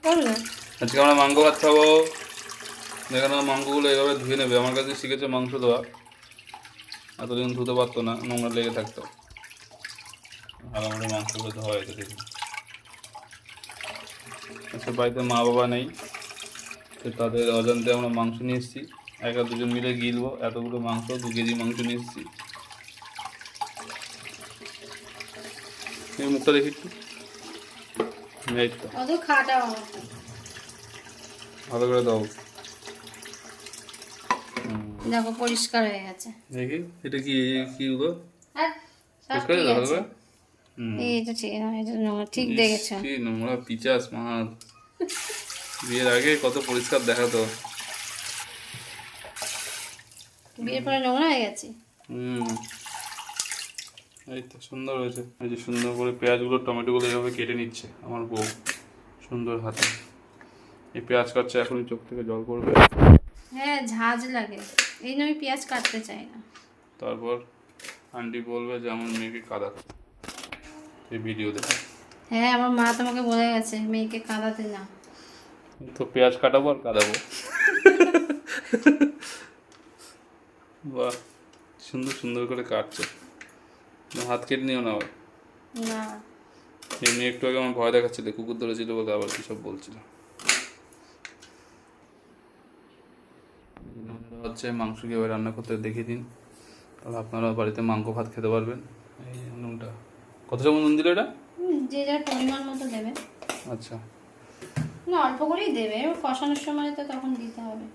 আজকে আমরা মাংস ভাত খাবো। দেখেন মাংসগুলো এইভাবে ধুয়ে নেবে। আমার কাছে শিখেছে মাংস ধোয়া, এতদিন ধুতে পারতো না, নোংরা লেগে থাকতো। আর আমাদের মাংসগুলো ধোয়া হয়েছে দেখুন। আচ্ছা, বাড়িতে মা বাবা নেই, তো তাদের অজান্তে আমরা মাংস নিয়ে এসেছি। এক আর দুজন মিলে গিলবো এতগুলো মাংস, 2 কেজি মাংস নিয়ে এসেছি। এই মুখটা দেখি একটু, এই তো ভালো করে দাও। দেখো পরিষ্কার হয়ে গেছে। দেখি এটা কি, কি গো? সব পরিষ্কার ঠিক ভালো আছে। করে। এটা ঠিক না, এটা নোংরা, ঠিক দেখেছো। কি নোংরা পিচাস মাছ, বিয়ের আগে কত পরিষ্কার দেখাতো। বিয়ের পরে নোংরা হয়ে গেছে। এই তো সুন্দর হয়েছে। এই যে সুন্দর করে পেঁয়াজগুলো টমেটোগুলো এইভাবে কেটে নিচ্ছে আমার বউ সুন্দর হাতে। এই পেঁয়াজ কাটছে, এখনই চোখ থেকে জল পড়বে। হ্যাঁ, ঝাঁজ লাগে, এই জন্য আমি পেঁয়াজ কাটতে চাই না। তারপর আন্টি বলবে যে আমার মেয়েকে কাঁদাতে এই ভিডিও দেখে। হ্যাঁ, আমার মা তোমাকে বলে গেছে মেয়েকে কাঁদাতে না। তো পেঁয়াজ কাটাবো আর কাঁদাবো। বাহ, সুন্দর সুন্দর করে কাটছে। হাত কেটে নিও না আবার। না, এমনি একটু আগে আমার ভয় দেখাচ্ছিল, কুকুর ধরেছিল বলে আবার কী সব বলছিল। হচ্ছে মাংস কীভাবে রান্না করতে দেখিয়ে দিন, তাহলে আপনারা বাড়িতে মাংস ভাত খেতে পারবেন। এই নুনটা কত চামচ নুন দিল এটা? যে যার পরিমাণ মতো দেবে। আচ্ছা, না, অল্প করেই দেবে, কষানোর সময় তো তখন দিতে হবে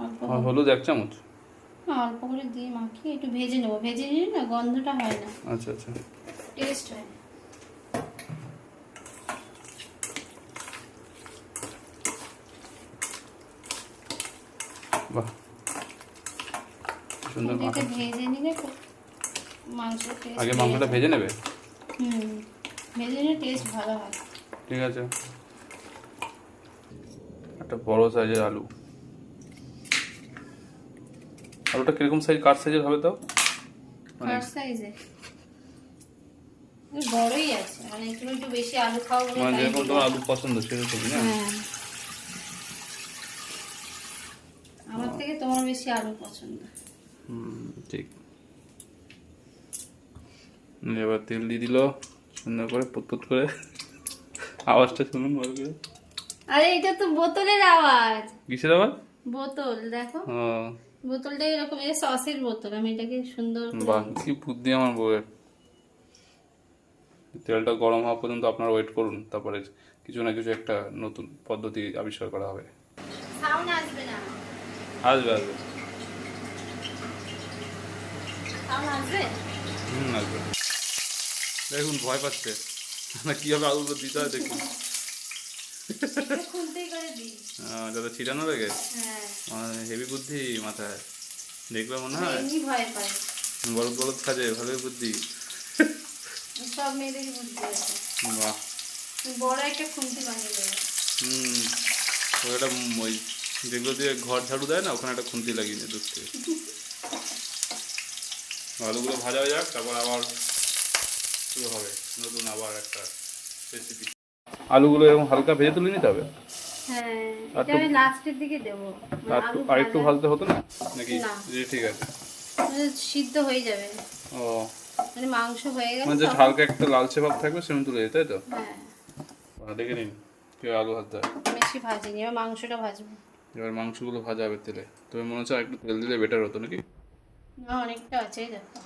অল্প আর হলুদ 1 চামচ। না, অল্প করে দিয়ে মাখিয়ে একটু ভেজে নেবো, ভেজে নিলে না গন্ধটা হয় না, আচ্ছা আচ্ছা, টেস্ট হয়। বাহ সুন্দর এটা মাখা। ভেজে নিলে মাংস আগে মাংসটা ভেজে নেবে। ভেজে নিলে টেস্ট ভালো হয়। ঠিক আছে, একটা বড় সাইজের আলু। আলুটা কিরকম সাইজ, কার সাইজের হবে তাও? কার সাইজে? বড়ই আছে, মানে একটু বেশি আলু খাও বলে মানে তাই যেরকম দিলাম। তোমার আলু পছন্দ সেরকমই না? হ্যাঁ, আমার থেকে তোমার বেশি আলু পছন্দ। ঠিক। এবার তেল দিয়ে দিল সুন্দর করে, পুতপুত করে। আওয়াজটা শুনুন ভালো করে। আরে এটা তো বোতলের আওয়াজ। কিসের আওয়াজ? বোতল দেখো, ও বোতলটা এরকম, এই সসের বোতল। আমি এটাকে সুন্দর করে বাহ, কি বুদ্ধি আমার বউয়ের। তেলটা গরম হওয়া পর্যন্ত আপনারা ওয়েট করুন, তারপরে কিছু না কিছু একটা নতুন পদ্ধতি আবিষ্কার করা হবে। সাউন্ড আসবে না। আসবে আসবে। সাউন্ড আসবে। আসবে। দেখুন ভয় পাচ্ছে না, কীভাবে আলুগুলো দিতে হয় দেখুন। এটা খুলতেই করে দিই। যাতে ছিটানো লাগে। হ্যাঁ, হেভি বুদ্ধি মাথায়, দেখবে মনে হয় এমনি ভয় পাই। বলদ বলদ কাজে ভালোই বুদ্ধি। সব মেয়েদেরই বুদ্ধি আছে। বাহ। বড় একটা খুন্তি বানিয়ে দেবো। ওটা ওই যেগুলো দিয়ে ঘর ঝাড়ু দেয় না, ওখানে একটা খুন্তি লাগিয়ে নিয়ে দূর থেকে। আলুগুলো ভাজা হয়ে যাক, তারপর আবার শুরু হবে নতুন আবার একটা রেসিপি। আলুগুলো এরকম হালকা ভেজে তুলে নিতে হবে। হ্যাঁ, এটা আমি লাস্টের দিকে দেবো। আর একটু ভাজতে হতো না নাকি? না, ঠিক আছে, সিদ্ধ হয়ে যাবে। ও মানে মাংস হয়ে গেলে মানে জাস্ট হালকা একটা লালচে ভাব থাকবে, সেরকম তুলে দিতে, তাই তো? হ্যাঁ, দেখে নিন কেউ আলু ভাজতে হয়। বেশি ভাজিনি, এবার মাংসটা ভাজবো। এবার মাংসগুলো ভাজা হবে তেলে। তবে মনে হচ্ছে একটু তেল দিলে বেটার হতো নাকি? না, অনেকটা আছে, দেখো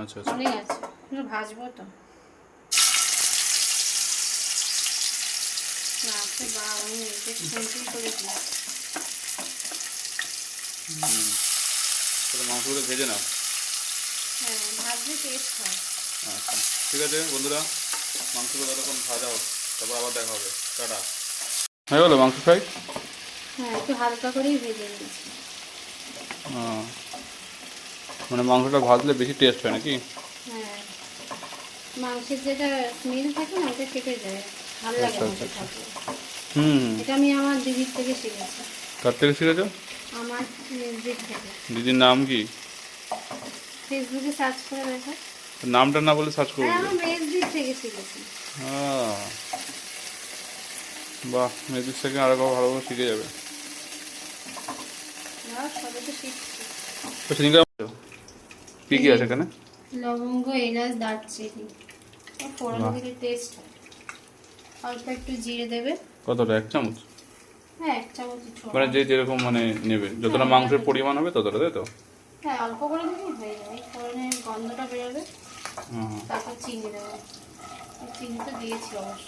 আচ্ছা আচ্ছা, অনেক আছে, ভাজবো তো। না আছে বা আমি এতে খুন্তি করে দিই। তাহলে মাংসগুলো ভেজে নাও। হ্যাঁ, ভাজলে টেস্ট হয়। আচ্ছা ঠিক আছে বন্ধুরা, মাংসগুলো ততক্ষণ ভাজা হোক, তারপর আবার দেখা হবে। টাটা। হয়ে গেলো মাংস ফ্রাই? হ্যাঁ, একটু হালকা করেই ভেজে নিয়েছি। মানে মাংসটা ভাজলে বেশি টেস্ট হয় নাকি? হ্যাঁ, মাংসের যেটা স্মেল থাকে না, ওটা কেটে যায়, ভালো লাগে মাংস থাকলে। এটা আমি আমার দিদির থেকে শিখেছি। কার থেকে শিখেছো? আমার দিদির থেকে। দিদির নাম কি? ফেসবুকে সার্চ করে দেখো। নামটা না বলে সার্চ আরে করবো? আমার মেজদির থেকে শিখেছি। বাহ, এদিক থেকে আরো ভালো করে শিখে যাবে। না সবে তো শিখছি। তো সেদিনকে কি কি আছে এখানে? লবঙ্গ, এলাচ, দারচিনি, ফোড়ন বাহ। দিলে টেস্ট হয়। অল্প একটু জিরে দেবে। কতটা, 1 চামচ? হ্যাঁ 1 চামচ ছোট। মানে যে যেরকম মানে নেবে, যতটা মাংসের পরিমাণ হবে ততটা, তাই তো? হ্যাঁ অল্প করে দিলেই হয়ে যাবে। ফোড়নের গন্ধটা বেরোবে, হ্যাঁ। তারপর চিনি দেবে। চিনি তো দিয়েছি অবশ্য।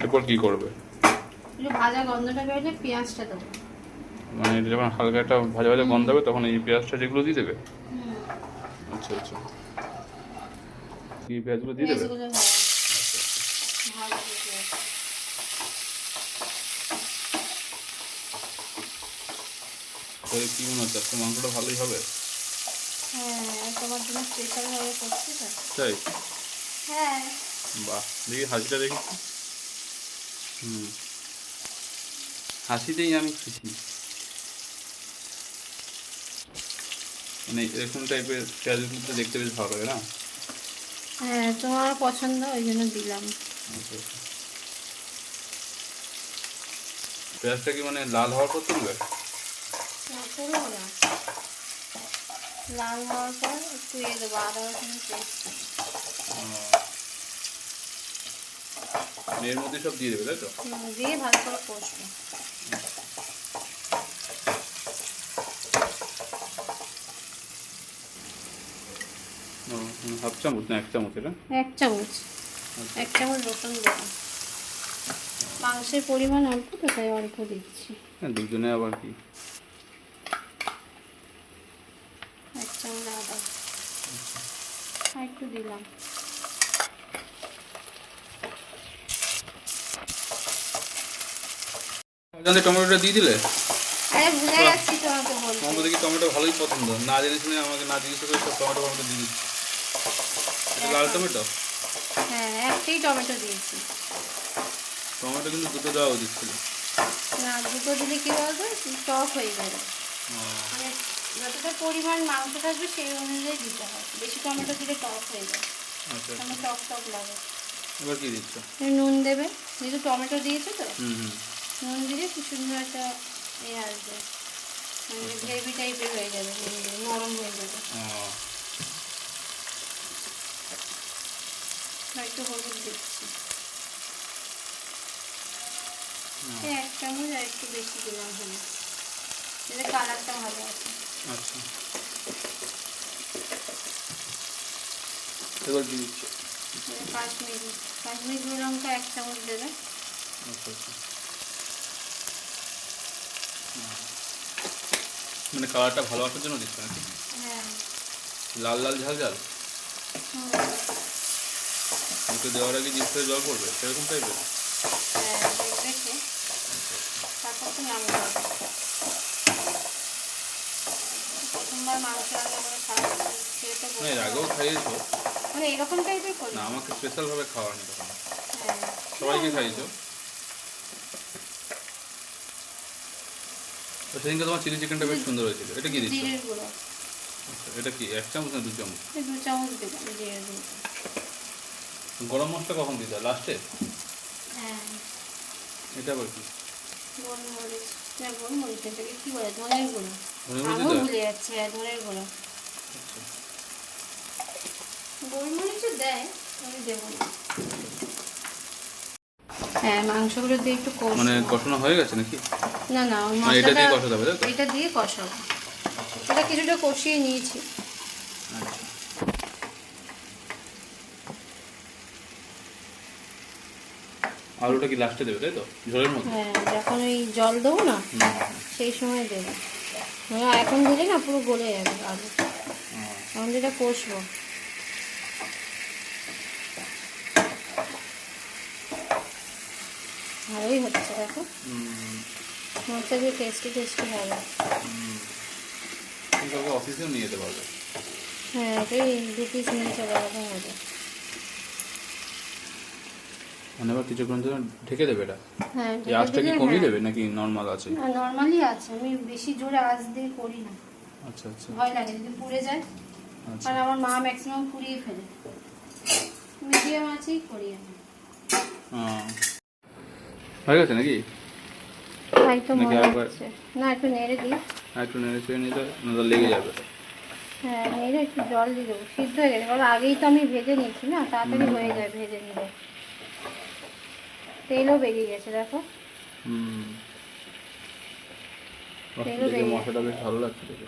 এরপর কি করবে? একটু ভাজা গন্ধটা বেরোলে পেঁয়াজটা দেবো। মানে এটা যখন হালকা একটা ভাজা ভাজা গন্ধ হবে তখন এই পেঁয়াজটা যেগুলো দিয়ে দেবে? হুম। আচ্ছা আচ্ছা, এই পেঁয়াজগুলো দিয়ে দেবে? পেঁয়াজগুলো ভাজা পেঁয়াজ। তাহলে কি মনে হচ্ছে আজকে মাংসটা ভালোই হবে? হ্যাঁ আর তোমার জন্য স্পেশালভাবে করছি তো। তাই? হ্যাঁ। বাহ, দেখি হাসিটা দেখি। হাসিতেই আমি খুশি। মানে এরকম টাইপের পেঁয়াজগুলো দেখতে বেশ ভালো লাগে না? হ্যাঁ তোমার পছন্দ ওই জন্য দিলাম। আচ্ছা আচ্ছা। পেঁয়াজটা কি মানে লাল হওয়ার পর তুলবে? পুরো না, লাল হওয়ার পর একটু দেবো আদা রসুন পেস্ট। এর মধ্যে সব দিয়ে দেবে, তাই তো? দিয়ে ভালো করে কষবো। হাফ চামচ না 1 চামচ এটা? 1 চামচ। 1 চামচ রসুন দেবো। মাংসের পরিমাণ অল্প তো তাই অল্প দিচ্ছি। হ্যাঁ, দুজনে আবার কি। 1 চামচ আদা আর একটু দিলাম। টমেটোটা দিয়ে দিলে? আরে ভুলে যাচ্ছি তোমাকে বলতে। আমার তো দেখি টমেটো ভালোই পছন্দ, না জেনে শুনে আমাকে না জিজ্ঞেস করে সব টমেটো দিয়ে দিচ্ছি। এটা লাল টমেটো? হ্যাঁ একটাই টমেটো দিয়েছি। টমেটো কিন্তু দুটো দেওয়া উচিত ছিল। না দুটো দিলে কি বলতো টক হয়ে যাবে। মানে যতটা পরিমাণ মাংস থাকবে সেই অনুযায়ী দিতে হয়। বেশি টমেটো দিলে টক হয়ে যায়। আচ্ছা, মানে টক টক লাগে। এবার কি দিচ্ছ? নুন দেবে, যেহেতু টমেটো দিয়েছো তো। হুম। নুন দিলে কি সুন্দর একটা আসবে, মানে গ্রেভি টাইপের হয়ে যাবে, নরম হয়ে যাবে। একটু হলুদ দিচ্ছি, 1 চামচ আর একটু বেশি দিলাম হলুদ, যাতে কালারটা ভালো আছে। আচ্ছা, এবার কি দিচ্ছ? কাশ্মীরি গুঁড়ো লঙ্কা 1 চামচ দেবে। আচ্ছা আচ্ছা, মানে কালারটা ভালো আসার জন্য দিচ্ছ নাকি? হ্যাঁ। লাল লাল ঝাল ঝাল মুখে দেওয়ার আগে জিভ থেকে জল পড়বে সেরকম টাইপের? হ্যাঁ রেখে তারপর তো নামিয়ে দেবো। প্রথমবার মাংস রান্না করে খাওয়া খেয়ে তো না, এর আগেও খাইয়েছো? মানে এরকম টাইপের করি না, আমাকে স্পেশালভাবে খাওয়ানি তখন। হ্যাঁ সবাইকে খাইয়েছো? তো সেদিনকে তোমার চিলি চিকেনটা বেশ সুন্দর হয়েছিল। এটা কি দিচ্ছ? জিরের গুঁড়ো। আচ্ছা, এটা কি 1 চামচ না 2 চামচ? 2 চামচ দিলাম জিরের গুঁড়ো। গরম মশলা কখন দিতে হয়, লাস্টে? হ্যাঁ এটা আবার কি? গোলমরিচ, না গোলমরিচ এটাকে কি বলে, ধনের গুঁড়ো। ধনে মরিচ আমিও দিতে হয়? ভুলে যাচ্ছি, হ্যাঁ ধনের গুঁড়ো। আচ্ছা। গোলমরিচও দেয়, আমি দেবো না। হ্যাঁ মাংসগুলো দিয়ে একটু মানে কষবো। কষানো হয়ে গেছে নাকি? না না ওই মানে এটা মশলাটা দিয়ে কষাতে হবে, তাই তো? এটা দিয়ে কষাবো। এটা কিছুটা কষিয়ে নিয়েছি। আচ্ছা। আলুটা কি লাস্টে দেবে, তাই তো, ঝোলের মধ্যে? হ্যাঁ যখন ওই জল দেবো না সেই সময় দেবো। এখন দিলে না পুরো গলে যাবে আলু। এখন যেটা কষবো। ভালোই হচ্ছে দেখো, মশলা দিয়ে টেস্টি টেস্টি হবে। তুমি অফিসেও নিয়ে যেতে পারবে। হ্যাঁ এটাই 2 পিস নিয়ে চলে এরকম হবে। মানে আবার কিছুক্ষণ ধরে ঢেকে দেবে এটা? হ্যাঁ এই আঁচটা কি কমিয়ে দেবে নাকি নর্মাল আছে? না নর্মালি আছে, আমি বেশি জোরে আঁচ দিয়ে করি না। আচ্ছা আচ্ছা। ভয় লাগে যদি পুড়ে যায়, আচ্ছা। কারণ আমার মা ম্যাক্সিমাম পুড়িয়ে ফেলে। মিডিয়াম আছেই করি আমি। হয়ে গেছে নাকি? তাই তো নাকি মনে আরেকবার? হচ্ছে। না, একটু নেড়ে দিই। আর একটু নেড়ে চেড়ে নিতে না লেগে যাবে। হ্যাঁ, নেড়ে একটু জল দিয়ে দেবো। সিদ্ধ হয়ে গেছে, কারণ আগেই তো আমি ভেজে নিয়েছি না, তাড়াতাড়ি হয়ে যায় ভেজে নিলে। তেলও বেরিয়ে গেছে দেখো। হুম, তেলও দেখে বেরিয়ে মশলাটা বেশ ভালো লাগছে দেখে।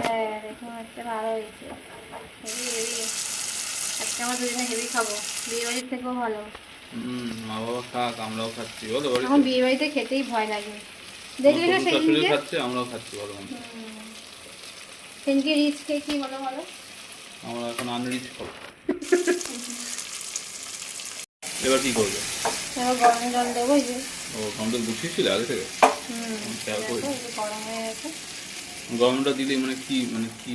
হ্যাঁ, দেখুন একটা ভালো হয়েছে। Heavy heavy. আজকে আমরা দুজনে হেভি খাবো, বিয়ে বাড়ির থেকেও ভালো। মা বাবা খাক, আমরাও খাচ্ছি বলো এখন বাড়িতে। বিয়ে বাড়িতে খেতেই ভয় লাগে। দেখলে না শ্বশুর শাশুড়ি সেদিনকে, খাচ্ছে, আমরাও খাচ্ছি বলো মন্দ। সেদিনকে রিচ খেয়ে কি বলো বলো? আমরা এখন আনরিচ খাবো। এবার কি করবে? এবার গরম জল দেবো, এই যে। ও গরমটা গুছিয়েছিল আগে থেকে? খেয়াল দেখো, করিনি। এই যে গরম হয়ে গেছে। গরমটা দিলে মানে কি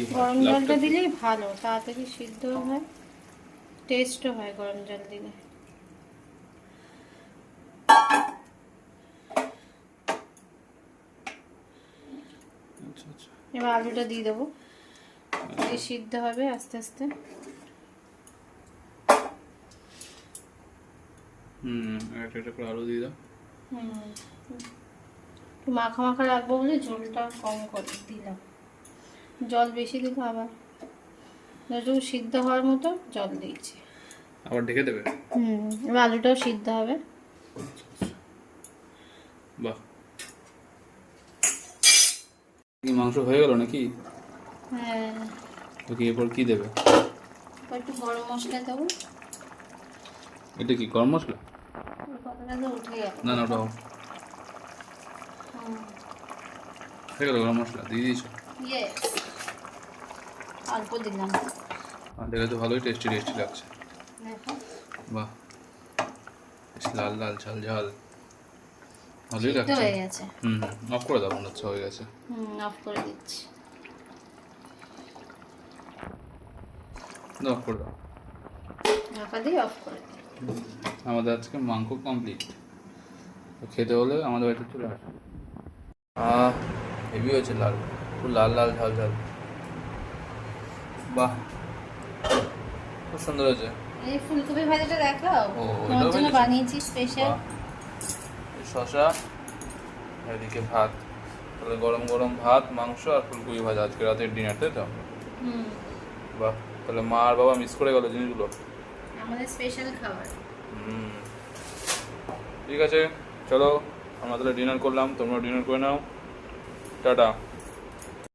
হয় গরম লাভটা জলটা কি? দিলেই ভালো, তাড়াতাড়ি সিদ্ধ হয়, টেস্টও হয় গরম জল দিলে। আচ্ছা আচ্ছা। এবার আলুটা দিয়ে দেবো, দিয়ে সিদ্ধ হবে আস্তে আস্তে। একটা একটা করে আলু দিয়ে দাও। একটু মাখা মাখা রাখবো বলে ঝোলটা কম করে দিলাম। জল বেশি দিলে আবার, একটু সিদ্ধ হওয়ার মতো জল দিয়েছি। আবার ঢেকে দেবে? এবার আলুটাও সিদ্ধ হবে। বাহ, কি মাংস হয়ে গেল নাকি? হ্যাঁ, ওকে, এরপর কি দেবে? এবার একটু গরম মশলা দেবো। এটা কি গরম মশলা? ওই কথাটা তো উঠে গেল। না না, ওটা হুম, হয়ে গেল, গরম মশলা দিয়ে দিয়েছো? ইয়েস, অল্প দিলাম। আর দেখে তো ভালোই টেস্টি টেস্টি লাগছে। দেখো, বাহ, বেশ লাল লাল ঝাল ঝাল, ভালোই সিদ্ধ লাগছে। হয়ে গেছে। অফ করে দাও, মনে হচ্ছে হয়ে গেছে। অফ করে দিচ্ছি। অফ করে দাও। ঢাকা দিয়ে অফ করে দিই। আমাদের আজকে মাংস কমপ্লিট। খেতে হলে আমাদের বাড়িতে চলে আসে। হেভি হয়েছে, লাল, খুব লাল লাল ঝাল ঝাল। বাহ, খুব সুন্দর হয়েছে। এই ফুলকপি ভাজাটা দেখাও, ও, তোমার ওইটাও জন্য ভেজেছো? বানিয়েছি স্পেশাল। বাহ, এই শশা, এদিকে ভাত, তাহলে গরম গরম ভাত, মাংস আর ফুলকপি ভাজা আজকে রাতের ডিনার, তাই তো? বাহ, তাহলে মা আর বাবা মিস করে গেল জিনিসগুলো। আমাদের স্পেশাল খাবার। ঠিক আছে, চলো আমরা তাহলে ডিনার করলাম, তোমরা ডিনার করে নাও। টাটা।